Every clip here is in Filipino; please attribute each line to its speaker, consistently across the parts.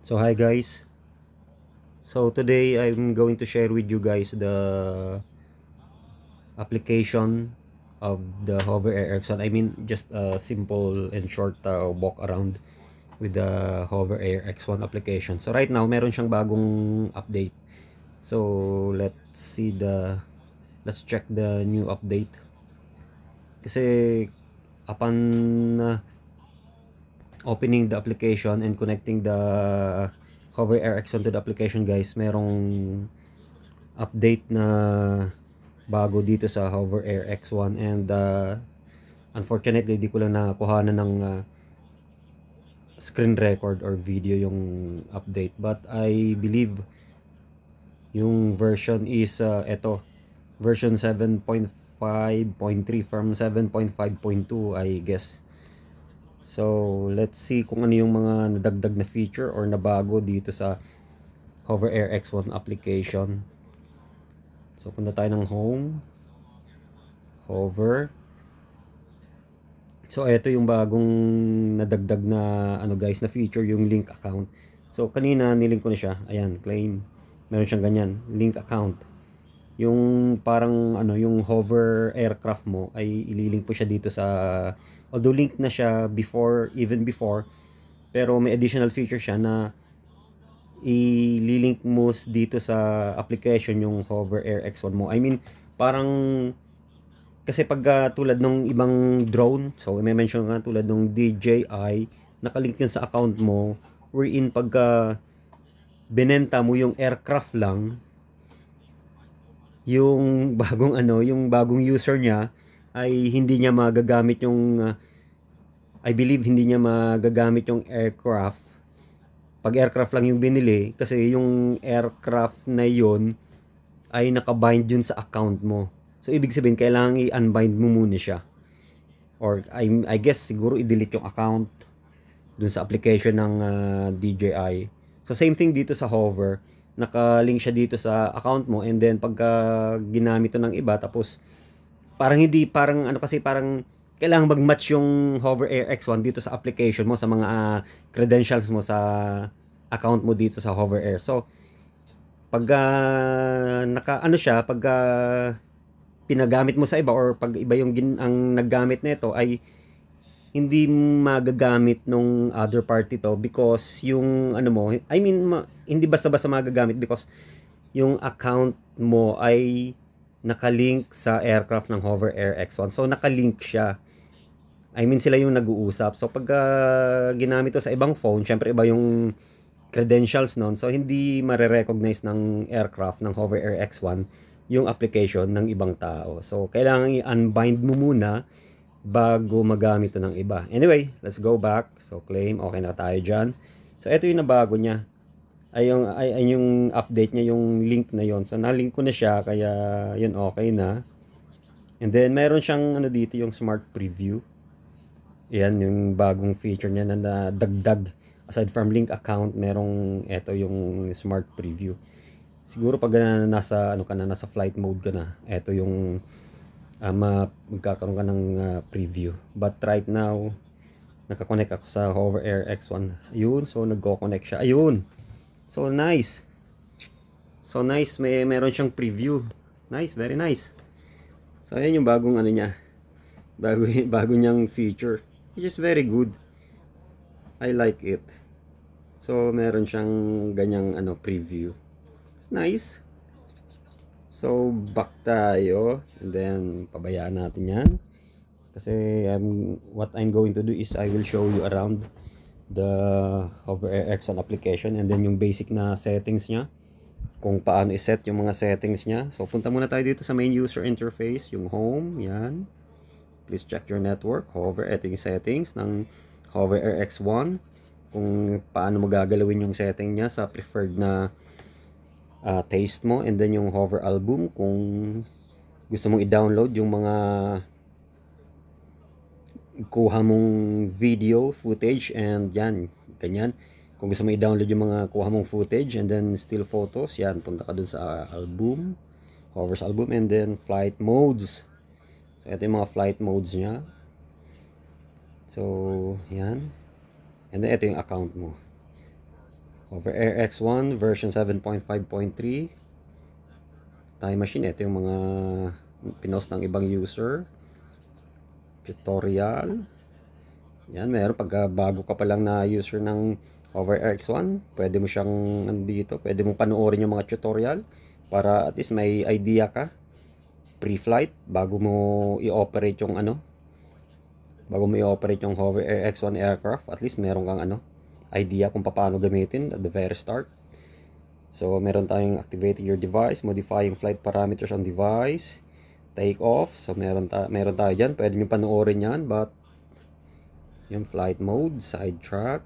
Speaker 1: So hi guys. So today I'm going to share with you guys the application of the Hover Air X1. I mean just a simple and short walk around with the Hover Air X1 application. So right now meron siyang bagong update. So let's check the new update. Kasi upon opening the application and connecting the Hover Air X1 to the application guys, merong update na bago dito sa Hover Air X1 and unfortunately di ko lang nakakuhanan ng screen record or video yung update, but I believe yung version is version 7.5.3 from 7.5.2 I guess. So let's see kung ano yung mga nadagdag na feature or nabago dito sa Hover Air X1 application. So punta tayo ng home, hover. So ito yung bagong nadagdag na guys na feature, yung link account. So kanina nilink ko na siya. Ayan, claim. Meron siyang ganyan, link account. Yung parang yung hover aircraft mo ay ililink po siya dito sa, although link na siya even before, pero may additional feature siya na ililink mo dito sa application yung Hover Air X1 mo. I mean, parang kasi pag tulad ng ibang drone, so may mention nga tulad ng DJI, nakalink yun sa account mo, wherein pagka binenta mo yung aircraft lang, yung bagong user niya ay hindi niya magagamit yung I believe hindi niya magagamit yung aircraft pag aircraft lang yung binili, kasi yung aircraft na yun ay nakabind yun sa account mo. So ibig sabihin kailangan i-unbind mo muna siya, or I guess siguro i-delete yung account dun sa application ng DJI. So same thing dito sa hover, nakalink siya dito sa account mo, and then pagka ginamit to ng iba, tapos parang hindi, parang kasi parang kailangan mag-match yung Hover Air X1 dito sa application mo, sa mga credentials mo sa account mo dito sa Hover Air. So pag pag pinagamit mo sa iba, or pag iba yung ang naggamit nito, ay hindi magagamit nung other party to, because yung mo, I mean hindi basta-basta magagamit, because yung account mo ay nakalink sa aircraft ng Hover Air X1. So nakalink siya. I mean sila yung nag-uusap. So pag ginamit to sa ibang phone, syempre iba yung credentials noon. So hindi mare-recognize ng aircraft ng Hover Air X1 yung application ng ibang tao. So kailangan i-unbind mo muna bago magamit to ng iba. Anyway, let's go back. So claim, okay na tayo dyan. So ito yung nabago niya. Ay yung update niya, yung link na yon. So na-link ko na siya, kaya yun okay na. And then meron siyang dito, yung smart preview. Yan yung bagong feature niya na nadagdag. Aside from link account, merong ito yung smart preview. Siguro pag nasa nasa flight mode ka na, ito yung magkakaroon ka ng preview. But right now, nakakonect ako sa Hover Air X1. Ayun, so nagko-connect siya. Ayun. So nice. So nice, meron siyang preview. Nice, very nice. So ayan yung bagong niya. Bago niyang feature, which is very good. I like it. So meron siyang ganyang preview. Nice. So back tayo, and then pabayaan natin yan. Kasi what I'm going to do is I will show you around the Hover Air X1 application, and then yung basic na settings niya, kung paano i-set yung mga settings niya. So punta muna tayo dito sa main user interface, yung home, yan. Please check your network, hover, ito yung settings ng Hover Air X1. Kung paano mo gagalawin yung setting niya sa preferred na taste mo, and then yung hover album, kung gusto mong i-download yung mga kuha mong video footage, and yan, ganyan. Kung gusto mo i-download yung mga kuha mong footage and then still photos, yan, punta ka dun sa album, hover's album, and then flight modes. So ito yung mga flight modes niya. So yan, and then ito yung account mo. Hover Air X1 version 7.5.3. Time machine, ito yung mga pinost ng ibang user. Tutorial. Yan, meron pagka bago ka pa lang na user ng Hover Air X1, pwede mo siyang andito, pwede mong panoorin yung mga tutorial para at least may idea ka pre-flight bago mo i-operate yung Hover Air X1 aircraft. At least meron kang idea kung paano gamitin at the very start. So meron tayong activating your device, modifying flight parameters on device, take off. So meron tayo dyan, pwede nyo panoorin yan, but yung flight mode, sidetrack,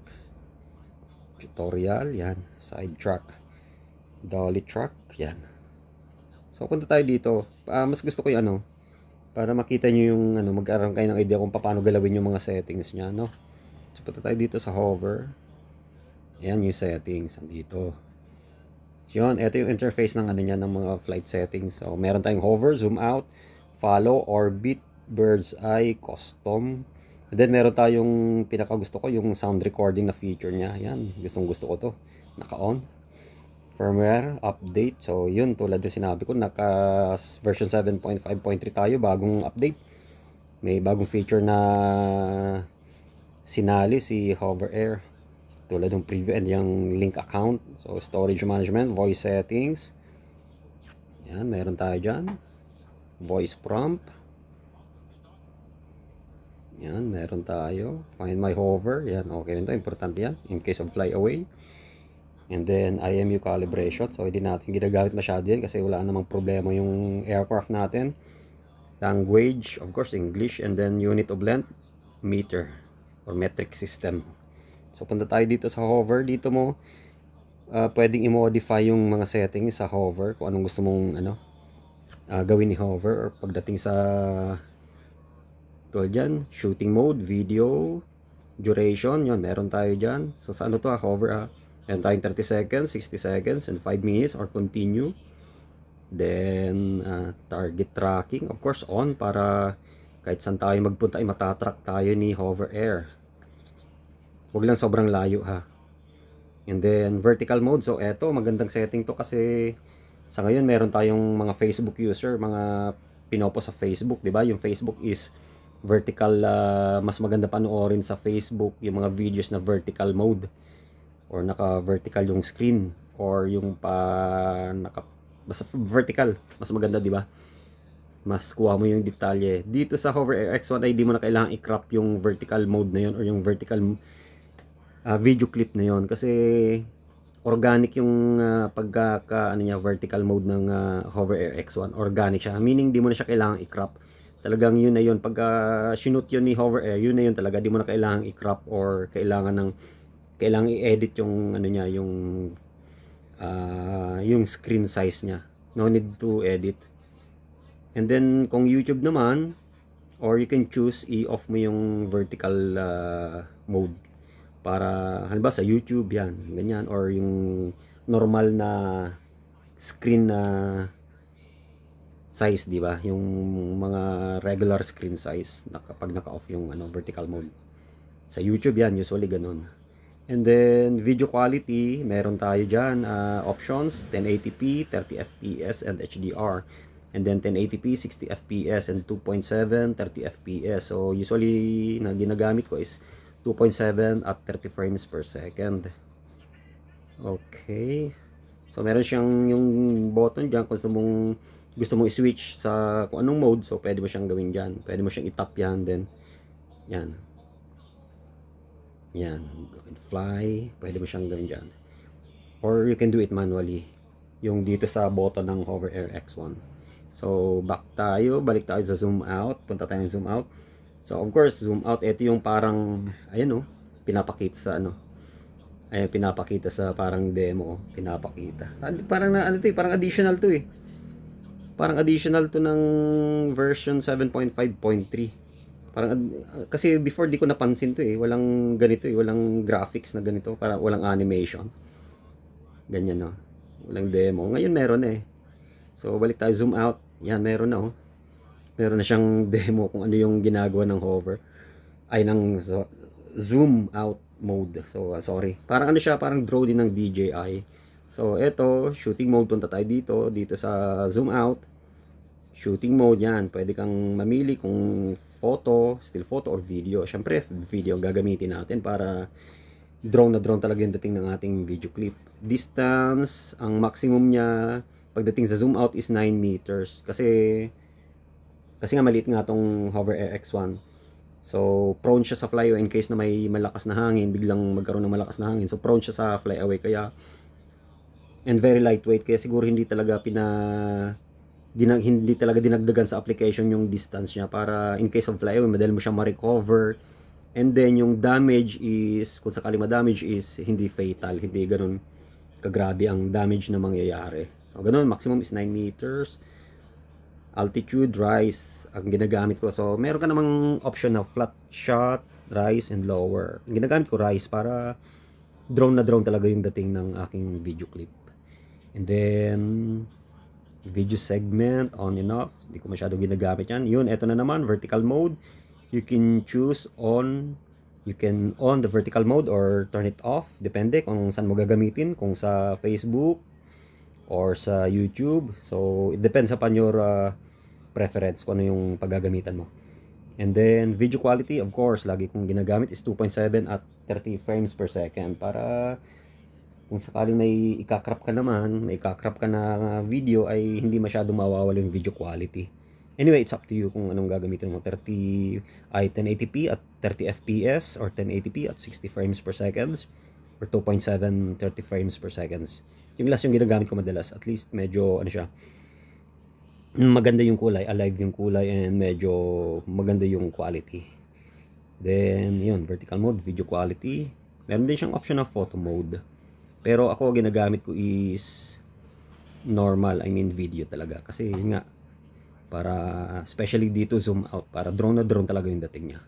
Speaker 1: tutorial, yan, sidetrack, dolly track, yan. So punta tayo dito. Mas gusto ko yung para makita nyo yung magkaroon kayo ng idea kung paano galawin yung mga settings nya, no? So punta tayo dito sa hover. Ayan yung settings andito. Yun, ito yung interface ng ng mga flight settings. So meron tayong hover, zoom out, follow, orbit, bird's eye, custom. And then meron tayong pinakagusto ko, yung sound recording na feature niya. Yan, gustong-gusto ko to. Naka-on. Firmware update. So yun, tulad ng sinabi ko, naka version 7.5.3 tayo, bagong update. May bagong feature na sinali si Hover Air. Tulad ng preview and yung link account. So storage management, voice settings. Yan, meron tayo dyan. Voice prompt. Yan, meron tayo. Find my hover. Yan, okay rin to. Importante yan. In case of fly away. And then, IMU calibration. So, hindi natin ginagamit masyado yan kasi wala namang problema yung aircraft natin. Language, of course, English. And then, unit of length, meter or metric system. So, punta tayo dito sa hover. Dito mo, pwedeng i-modify yung mga settings sa hover. Kung anong gusto mong, gawin ni hover. Or pagdating sa tulad dyan, shooting mode, video, duration, yun, meron tayo dyan. So sa hover meron tayong 30 seconds, 60 seconds, and 5 minutes, or continue. Then target tracking, of course on, para kahit saan tayo magpunta ay matatrack tayo ni Hover Air. Huwag lang sobrang layo ha. And then vertical mode, so eto magandang setting to kasi sa ngayon meron tayong mga Facebook user, mga pinopost sa Facebook, 'di ba? Yung Facebook is vertical, mas maganda panoorin sa Facebook yung mga videos na vertical mode or naka vertical yung screen or yung basta vertical, mas maganda, di ba? Mas kuha mo yung detalye. Dito sa Hover Air X1 ay di mo na kailangan i-crop yung vertical mode na yun or yung vertical video clip na yun kasi organic yung vertical mode ng Hover Air X1. Organic siya, meaning di mo na siya kailangan i-crop. Talagang yun na yun. Pagka sinut yun ni Hover Air, yun na yun talaga. Di mo na kailangang i-crop or kailangan i-edit yung niya, yung screen size niya. No need to edit. And then kung YouTube naman, or you can choose i-off mo yung vertical mode. Para halimbawa sa YouTube yan, ganyan, or yung normal na screen na size, di ba? Yung mga regular screen size kapag naka-off yung vertical mode. Sa YouTube yan, usually ganun. And then video quality, meron tayo diyan options 1080p, 30 fps and HDR. And then 1080p, 60 fps and 2.7, 30 fps. So usually na ginagamit ko is 2.7 at 30 frames per second. Okay. So meron siyang yung button diyan kung gusto mong i-switch sa kung anong mode, so pwede mo siyang gawin diyan. Pwede mo siyang i-tap yan, then yan. Yan, fly, pwede mo siyang gawin diyan. Or you can do it manually. Yung dito sa button ng Hover Air X1. So back tayo, balik tayo sa zoom out. Punta tayo ng zoom out. So of course, zoom out, ito yung parang ayan pinapakita sa Ayan, pinapakita sa parang demo, pinapakita. Parang parang additional to eh. Parang additional to ng version 7.5.3. Parang kasi before di ko napansin to eh, walang ganito eh, walang graphics na ganito, para walang animation. Ganyan walang demo. Ngayon meron eh. So balik tayo, zoom out. Yan, meron na Meron na siyang demo kung ano yung ginagawa ng hover. Ay ng zoom out. mode. So, sorry. Parang ano siya, parang drone din ng DJI. So, eto, shooting mode. Punta tayo dito sa zoom out. Shooting mode yan. Pwede kang mamili kung photo, still photo, or video. Siyempre, video gagamitin natin para drone na drone talaga yung dating ng ating video clip. Distance, ang maximum niya pagdating sa zoom out is 9 meters. Kasi nga maliit nga tong Hover Air X1. So, prone siya sa flyaway in case na may malakas na hangin, biglang magkaroon ng malakas na hangin. So, prone siya sa flyaway kaya and very lightweight kaya siguro hindi talaga hindi talaga dinagdagan sa application yung distance niya para in case of flyaway madali mo siya ma-recover. And then yung damage is, kung sakali ma-damage is hindi fatal, hindi ganun kagrabe ang damage na mangyayari. So ganun, maximum is 9 meters. Altitude, rise ang ginagamit ko. So meron ka namang option na flat shot, rise, and lower. Ang ginagamit ko rise para drone na drone talaga yung dating ng aking video clip. And then video segment, on and off. Hindi ko masyado ginagamit yan. Yun, eto na naman, vertical mode. You can choose on, you can on the vertical mode or turn it off. Depende kung saan mo gagamitin. Kung sa Facebook or sa YouTube. So, it depends upon your preference kung ano yung paggagamitan mo. And then, video quality, of course, lagi kong ginagamit is 2.7 at 30 frames per second para kung sakaling may ikakrap ka naman, may ikakrap ka na video ay hindi masyadong mawawala yung video quality. Anyway, it's up to you kung anong gagamitin mo. 1080p at 30 fps or 1080p at 60 frames per seconds or 2.7 30 frames per seconds. Yung last yung ginagamit ko madalas, at least medyo ano siya, maganda yung kulay, alive yung kulay, and medyo maganda yung quality. Then, yun, vertical mode, video quality. Meron din siyang option na photo mode. Pero ako ginagamit ko is normal, I mean video talaga. Kasi yun nga, para especially dito zoom out, para drone na drone talaga yung dating niya.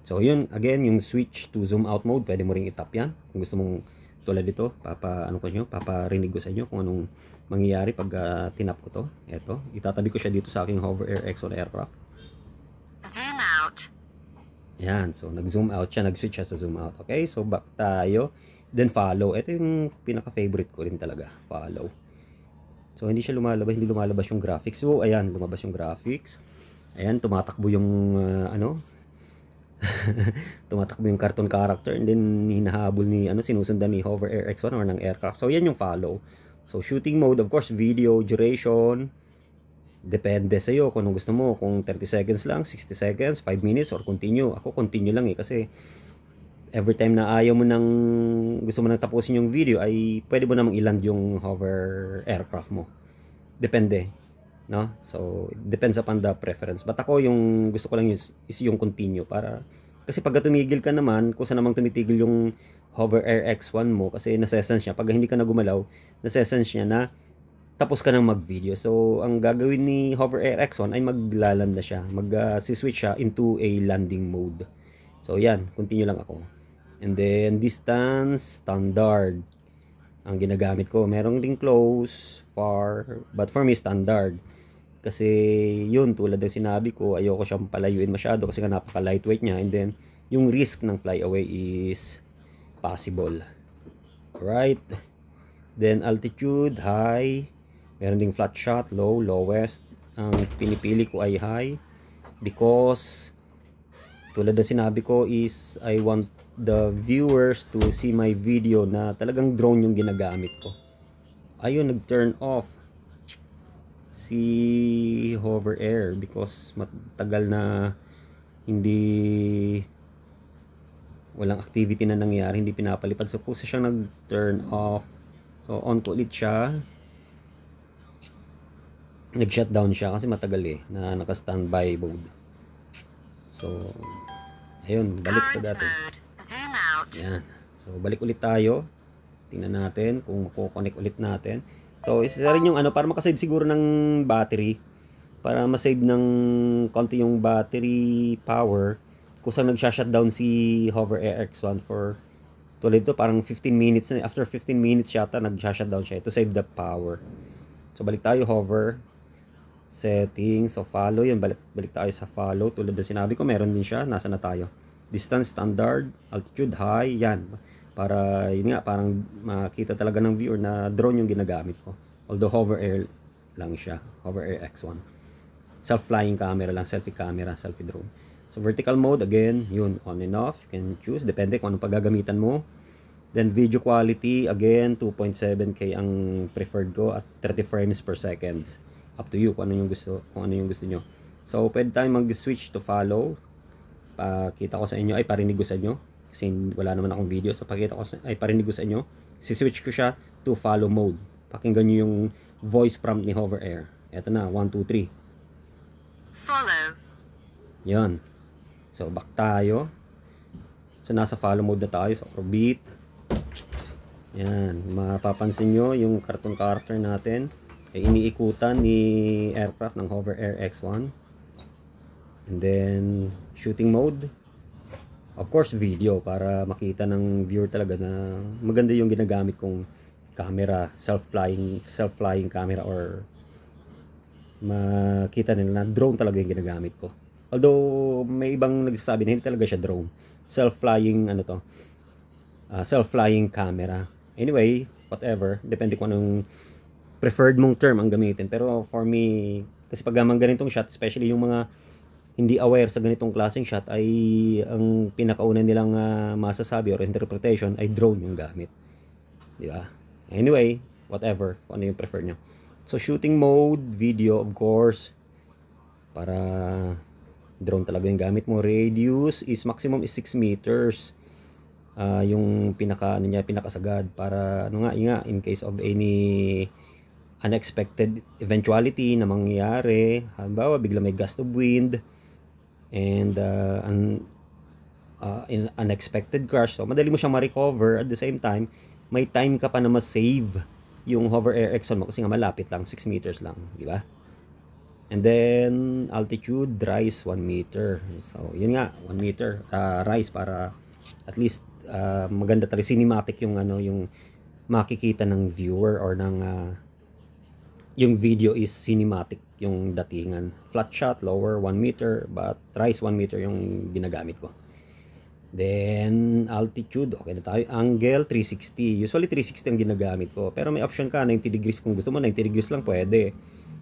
Speaker 1: So yun, again, yung switch to zoom out mode, pwede mo ring itap yan. Kung gusto mong tulad dito, paparinig ko sa inyo kung anong mangyayari pag tinap ko to. Eto, itatabi ko siya dito sa aking Hover Air X1 aircraft.
Speaker 2: Zoom out.
Speaker 1: Yan, so nag-zoom out siya, nag-switch siya sa zoom out. Okay, so back tayo. Then follow. Ito yung pinaka-favorite ko rin talaga, follow. So hindi siya lumalabas, hindi lumalabas yung graphics. So ayan, lumabas yung graphics. Ayan, tumatakbo yung tumatakbo yung cartoon character, and then hinahabol ni sinusundan ni Hover Air X1 or ng aircraft. So yan yung follow. So shooting mode, of course, video duration depende sa iyo kung anong gusto mo, kung 30 seconds lang, 60 seconds, 5 minutes or continue. Ako continue lang kasi every time na ayaw mo gusto mo nang tapusin yung video ay pwede mo namang iland yung hover aircraft mo. Depende, no? So, it depends upon the preference. But ako yung gusto ko lang is yung continue para kasi pag tumigil ka naman, kung saan namang tumitigil yung Hover Air X1 mo kasi nasa-sense niya, pag hindi ka na gumalaw, nasa-sense niya na tapos ka nang mag-video. So, ang gagawin ni Hover Air X1 ay maglaland na siya. Mag-switch siya into a landing mode. So, yan. Continue lang ako. And then, distance, standard. Ang ginagamit ko. Meron ding close, far. But for me, standard. Kasi, yun, tulad ng sinabi ko, ayoko siyang palayuin masyado kasi nga napaka-lightweight niya. And then, yung risk ng flyaway is possible. Right? Then, altitude, high. Meron ding flat shot, low, lowest. Ang pinipili ko ay high. Because, tulad ng sinabi ko is, I want the viewers to see my video na talagang drone yung ginagamit ko. Ayun, nag-turn off si Hover Air because matagal na walang activity na nangyari, hindi pinapalipad. So, pusa siyang nag-turn off. So, on ko ulit siya. Nag-shutdown siya kasi matagal na naka-standby mode. So, ayun, balik sa dati.
Speaker 2: Zoom out.
Speaker 1: Yan. So, balik ulit tayo. Tingnan natin kung mako-connect ulit natin. So, isa rin yung para makasave siguro ng battery. Para masave ng konti yung battery power. Kung saan nagsha-shutdown si Hover Air X1 for tulad ito, parang 15 minutes na. After 15 minutes yata, nagsha-shutdown siya to save the power. So, balik tayo, hover. Settings. So, follow. Yun, balik tayo sa follow. Tulad na sinabi ko, meron din siya. Nasa na tayo? Distance standard, altitude high, yan. Para yun nga, parang makita talaga ng viewer na drone yung ginagamit ko. Although hover air lang siya, hover air X1. Self-flying camera lang, selfie camera, selfie drone. So vertical mode, again, yun, on and off. You can choose, depende kung anong paggagamitan mo. Then video quality, again, 2.7K ang preferred ko at 30 frames per seconds. Up to you kung ano yung gusto nyo. So pwede tayong mag-switch to follow. Pakita ko sa inyo, parinig ko sa inyo. Kasi wala naman akong video. So pakita ko parinig ko sa inyo. Si-switch ko siya to follow mode. Pakinggan nyo yung voice prompt ni Hover Air. Eto na, 1, 2, 3.
Speaker 2: Follow.
Speaker 1: Yan. So back tayo. So nasa follow mode na tayo. So orbit. Yan. Mapapansin nyo yung cartoon character natin ay iniikutan ni aircraft ng Hover Air X1. And then shooting mode, of course video, para makita ng viewer talaga na maganda yung ginagamit kong camera, self-flying camera, or makita nila na drone talaga yung ginagamit ko. Although may ibang nagsasabi na hindi talaga siya drone, self-flying self-flying camera. Anyway, whatever, depende kung anong preferred mong term ang gamitin. Pero for me, kasi pag ganitong shot, especially yung mga hindi aware sa ganitong klaseng shot, ay ang pinakauna nilang masasabi or interpretation ay drone yung gamit. Di ba? Anyway, whatever, kung ano yung prefer nyo. So shooting mode, video of course, para drone talaga yung gamit mo. Radius is maximum is 6 meters. Yung pinakasagad, para in case of any unexpected eventuality na mangyayari, halimbawa bigla may gust of wind and in unexpected crash, so madali mo siyang ma-recover. At the same time, may time ka pa na ma-save yung Hover Air X1 mo kasi nga malapit lang, 6 meters lang, di ba? And then altitude rise 1 meter. So yun nga, 1 meter rise, para at least maganda talaga, cinematic yung yung makikita ng viewer, or ng yung video is cinematic yung datingan. Flat shot, lower 1 meter, but rise 1 meter yung ginagamit ko. Then altitude, okay na tayo. Angle 360. Usually 360 ang ginagamit ko, pero may option ka 90 degrees kung gusto mo. 90 degrees lang pwede.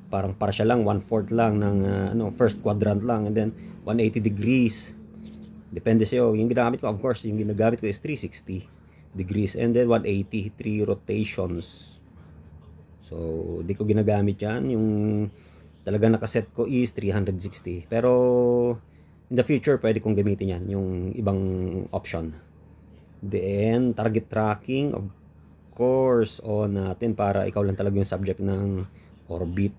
Speaker 1: Parang partial lang, 1/4 lang ng first quadrant lang, and then 180 degrees. Depende sa'yo. Yung ginagamit ko, of course, yung ginagamit ko is 360 degrees, and then 180, 3 rotations. So, di ko ginagamit yan. Yung talaga nakaset ko is 360. Pero, in the future, pwede kong gamitin yan. Yung ibang option. Then, target tracking, of course, on natin para ikaw lang talaga yung subject ng orbit.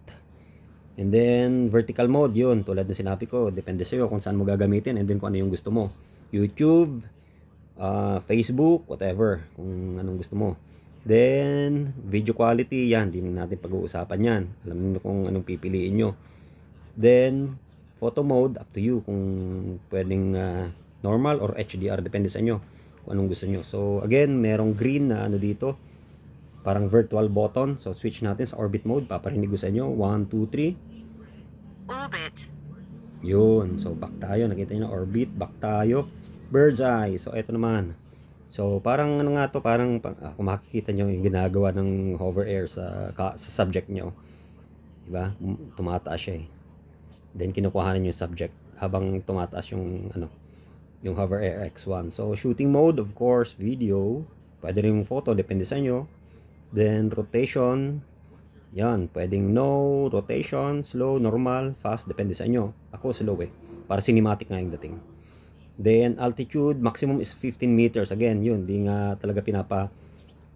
Speaker 1: And then, vertical mode, yun. Tulad na sinabi ko, depende sa'yo kung saan mo gagamitin, and then kung ano yung gusto mo. YouTube, Facebook, whatever. Kung anong gusto mo. Then, video quality, yan. Hindi natin pag-uusapan yan. Alam niyo kung anong pipiliin nyo. Then, photo mode, up to you. Kung pwedeng normal or HDR, depende sa inyo. Kung anong gusto nyo. So, again, merong green na dito. Parang virtual button. So, switch natin sa orbit mode. Paparinig ko sa inyo. 1, 2, 3.
Speaker 2: Orbit.
Speaker 1: Yun. So, back tayo. Nakita nyo na orbit. Back tayo. Bird's eye. So, eto naman. So, parang to, parang kung makikita nyo yung ginagawa ng Hover Air sa subject nyo. Diba? Tumataas siya eh. Then, kinukuhanan yung subject habang tumataas yung yung Hover Air X1. So, shooting mode, of course, video. Pwede rin yung photo, depende sa inyo. Then, rotation. Yan, pwedeng no, rotation, slow, normal, fast, depende sa inyo. Ako slow eh. Para cinematic nga yung dating. Then, altitude, maximum is 15 meters. Again, yun, di nga talaga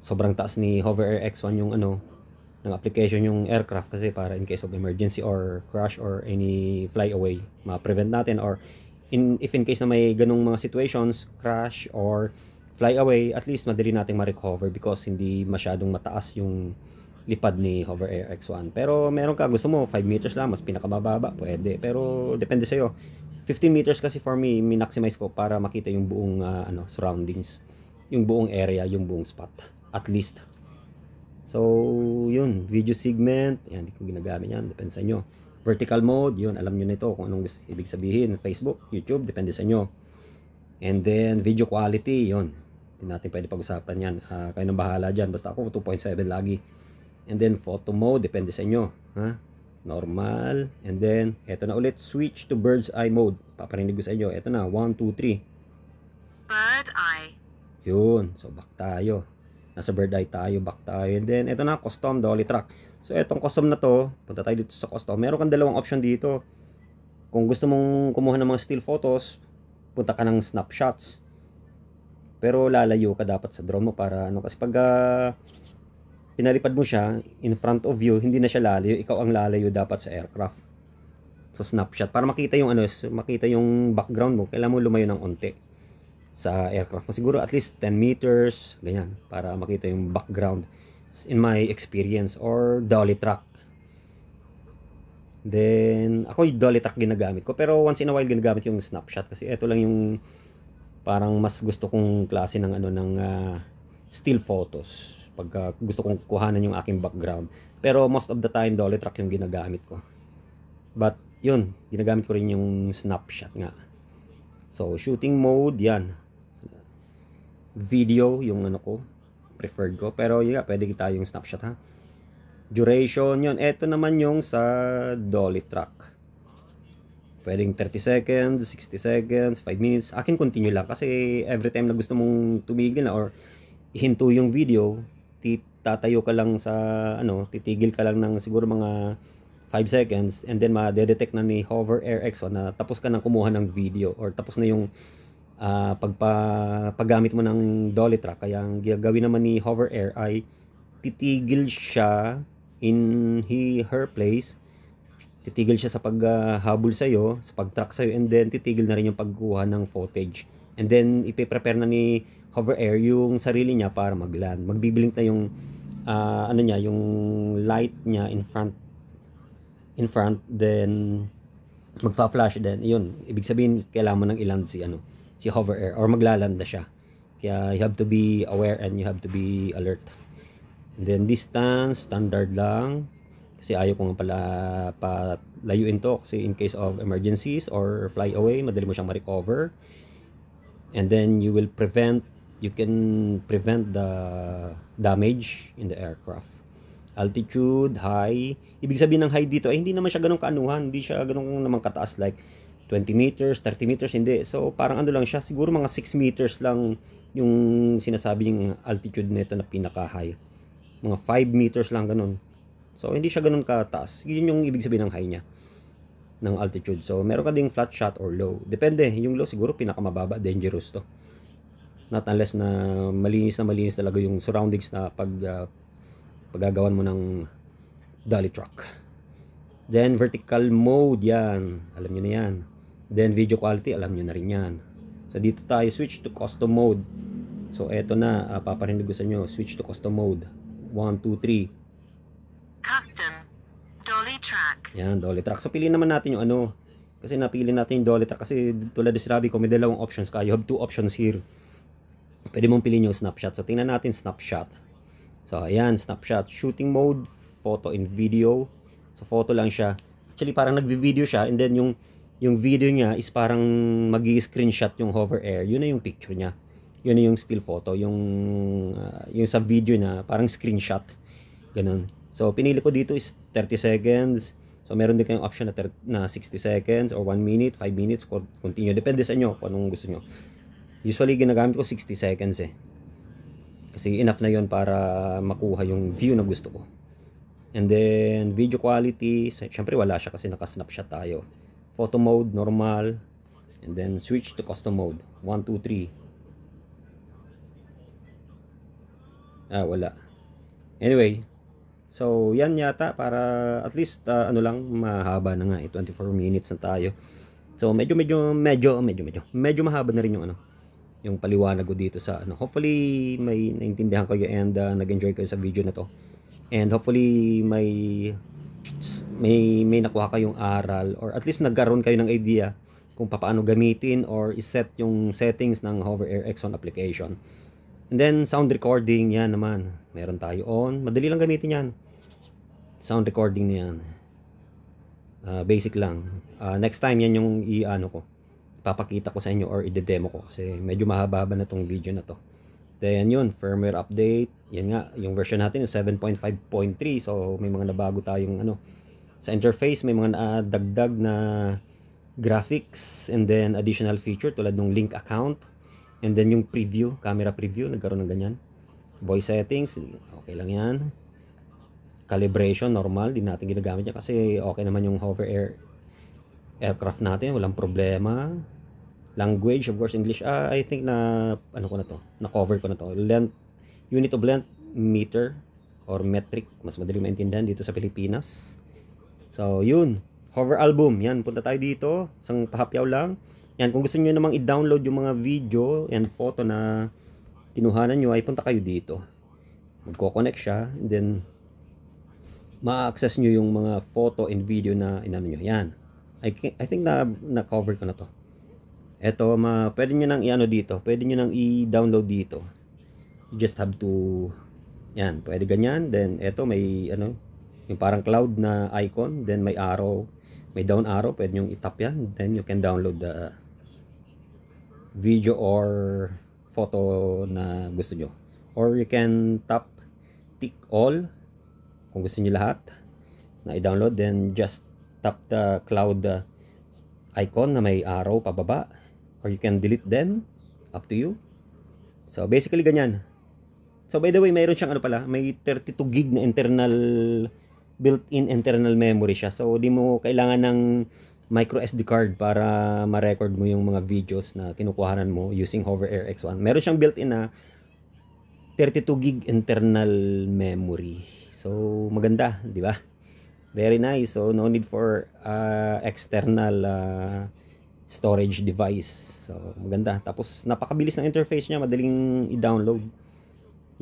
Speaker 1: sobrang taas ni Hover Air X1 yung ng application yung aircraft, kasi para in case of emergency or crash or any fly away, ma-prevent natin, or if in case na may ganung mga situations, crash or fly away, at least madali nating ma-recover because hindi masyadong mataas yung lipad ni Hover Air X1. Pero meron ka, gusto mo 5 meters lang, mas pinakamababa, pwede. Pero depende sa'yo. 15 meters kasi for me, minmaximize ko para makita yung buong surroundings, yung buong area, yung buong spot, at least. So, yun, video segment, yan, hindi ko ginagamit yan, depende sa inyo. Vertical mode, yun, alam nyo nito kung anong ibig sabihin. Facebook, YouTube, depende sa inyo. And then video quality, yon. Hindi natin pwede pag-usapan yan. Kayo nang bahala dyan. Basta ako 2.7 lagi. And then photo mode, depende sa inyo. Normal. And then, eto na ulit, switch to bird's eye mode. Paparinig ko sa inyo. Eto na, 1, 2, 3.
Speaker 2: Bird eye.
Speaker 1: Yun. So, back tayo. Nasa bird eye tayo, back tayo. And then, eto na, custom dolly track. So, etong custom na to, punta tayo dito sa custom. Meron kang dalawang option dito. Kung gusto mong kumuha ng mga still photos, punta ka ng snapshots. Pero lalayo ka dapat sa drone mo para ano, kasi pag pinalipad mo siya in front of you, hindi na siya lalayo, ikaw ang lalayo dapat sa aircraft. So snapshot para makita yung ano, makita yung background mo, kailangan mo lumayo ng onte sa aircraft mo. Siguro at least 10 meters, ganyan, para makita yung background in my experience. Or dolly track. Then, ako yung dolly track ginagamit ko. Pero once in a while ginagamit yung snapshot. Kasi ito lang yung parang mas gusto kong klase ng ano ng still photos. Pag gusto kong kuhanan yung aking background. Pero most of the time, dolly track yung ginagamit ko. But, yun. Ginagamit ko rin yung snapshot nga. So, shooting mode, yan. Video, yung ano ko. Preferred ko. Pero, yun nga, pwede tayong snapshot ha. Duration, yun. Ito naman yung sa dolly track. Pwedeng 30 seconds, 60 seconds, 5 minutes. Akin continue lang kasi every time na gusto mong tumigil na or ihinto yung video, tatayo ka lang sa ano, titigil ka lang ng siguro mga 5 seconds and then ma-detect na ni Hover Air Exo na tapos ka nang kumuha ng video or tapos na yung paggamit mo ng dolly track. Kaya ang gagawin naman ni Hover Air ay titigil siya in her place, titigil siya sa paghabol sa'yo, sa pag-track sa'yo, and then titigil na rin yung pagkuha ng footage. And then ipe-prepare na ni Hover Air yung sarili niya para mag-land. Magbiblink na yung ano niya, yung light niya in front, then magfa-flash din. Yun, ibig sabihin kailangan mo nang i-land si Hover Air or maglaland na siya. Kaya you have to be aware and you have to be alert. And then distance, standard lang. Kasi ayaw ko nga pala palayuin to. Kasi in case of emergencies or fly away, madali mo siyang ma-recover. And then you can prevent the damage in the aircraft. Altitude, high. Ibig sabihin ng high dito ay hindi naman siya ganun kaanuhan. Hindi siya ganun naman kataas like 20 meters, 30 meters, hindi. So parang ano lang siya. Siguro mga 6 meters lang yung sinasabing altitude nito na pinaka-high. Mga 5 meters lang ganun. So hindi siya ganun kataas. Yun yung ibig sabihin ng high niya, ng altitude. So meron ka ding flat shot or low. Depende. Yung low siguro pinakamababa, dangerous to. Not unless na malinis talaga yung surroundings na paggagawan mo ng dolly truck. Then vertical mode, yan. Alam nyo na yan. Then video quality, alam nyo na rin yan. So dito tayo switch to custom mode. So eto na, paparinig ko sa inyo. Switch to custom mode. 1, 2, 3.
Speaker 2: Custom. Dolly track.
Speaker 1: Yan, dolly track. So piliin naman natin yung ano. Kasi napili natin yung dolly track. Kasi tulad na sinabi ko, may dalawang options ka. You have 2 options here. Pwede mong piliin yung snapshot. So tingnan natin snapshot. So ayan, snapshot. Shooting mode, photo and video. So photo lang siya. Actually parang nagvi-video siya and then yung video niya is parang magi-screenshot yung Hover Air. Yun na yung picture niya. Yun na yung still photo, yung sa video na parang screenshot. Ganun. So pinili ko dito is 30 seconds. So meron din kayong option na 60 seconds or 1 minute, 5 minutes, continue. Depende sa inyo kung anong gusto nyo. Usually ginagamit ko 60 seconds eh. Kasi enough na yon para makuha yung view na gusto ko. And then video quality, syempre wala siya kasi naka-snapshot tayo. Photo mode, normal. And then switch to custom mode. 1, 2, 3. Wala. Anyway, so yan yata para at least ano lang, mahaba na nga 24 minutes na tayo. So medyo mahaba na rin yung ano, yung paliwanag ko dito sa ano. Hopefully may naintindihan kayo and nag-enjoy kayo sa video na to. And hopefully may nakuha kayong aral or at least nagkaroon kayo ng idea kung paano gamitin or iset yung settings ng Hover Air X1 application. And then sound recording, yan naman. Meron tayo on. Madali lang gamitin yan. Sound recording niyan. Basic lang. Next time yan yung i-ano ko. ipapakita ko sa inyo or i-demo ko kasi medyo mahaba-haba na tong video na to. Then yun, firmware update. Yan nga, yung version natin is 7.5.3. So may mga nabago tayong sa interface, may mga dagdag na graphics and then additional feature tulad ng link account. And then yung preview, camera preview, nagkaroon ng ganyan. Voice settings, okay lang yan. Calibration, normal, di natin ginagamit yan kasi okay naman yung hover aircraft natin, walang problema. Language, of course, English. I think na na-cover ko na to. Length, unit of length, meter or metric, mas madali maintindihan dito sa Pilipinas. So, yun. Hover album. Yan, punta tayo dito. Isang pahapyaw lang. Yan, kung gusto niyo namang i-download yung mga video and photo na kinuhanan nyo, ay punta kayo dito. Magko-connect siya, and then ma-access nyo yung mga photo and video na inano nyo. Yan. I think na-cover ko na to. Ito, pwede nyo nang i-ano dito. Pwede nyo nang i-download dito. You just have to, yan, pwede ganyan. Then, ito may, yung parang cloud na icon. Then, may arrow, may down arrow. Pwede nyo i-tap yan. Then, you can download the video or photo na gusto nyo. Or you can tap, tick all. Kung gusto nyo lahat na i-download. Then, just tap the cloud icon na may arrow pababa. Or you can delete them, up to you. So basically ganyan. So by the way, mayroon siyang may 32 gig na internal built-in internal memory siya. So di mo kailangan ng micro SD card para ma-record mo yung mga videos na kinukuhanan mo using HoverAir X1. Meron siyang built-in na 32 gig internal memory. So maganda, di ba? Very nice. So no need for external storage device. So maganda. Tapos napakabilis ng interface niya, madaling i-download.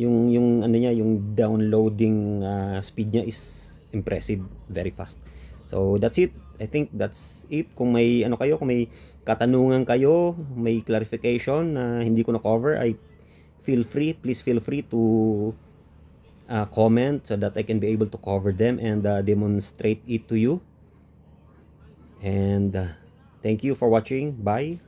Speaker 1: Yung downloading speed niya is impressive, very fast. So that's it. I think that's it. Kung may kung may katanungan kayo, may clarification na hindi ko na cover, please feel free to comment so that I can be able to cover them and demonstrate it to you. And thank you for watching. Bye.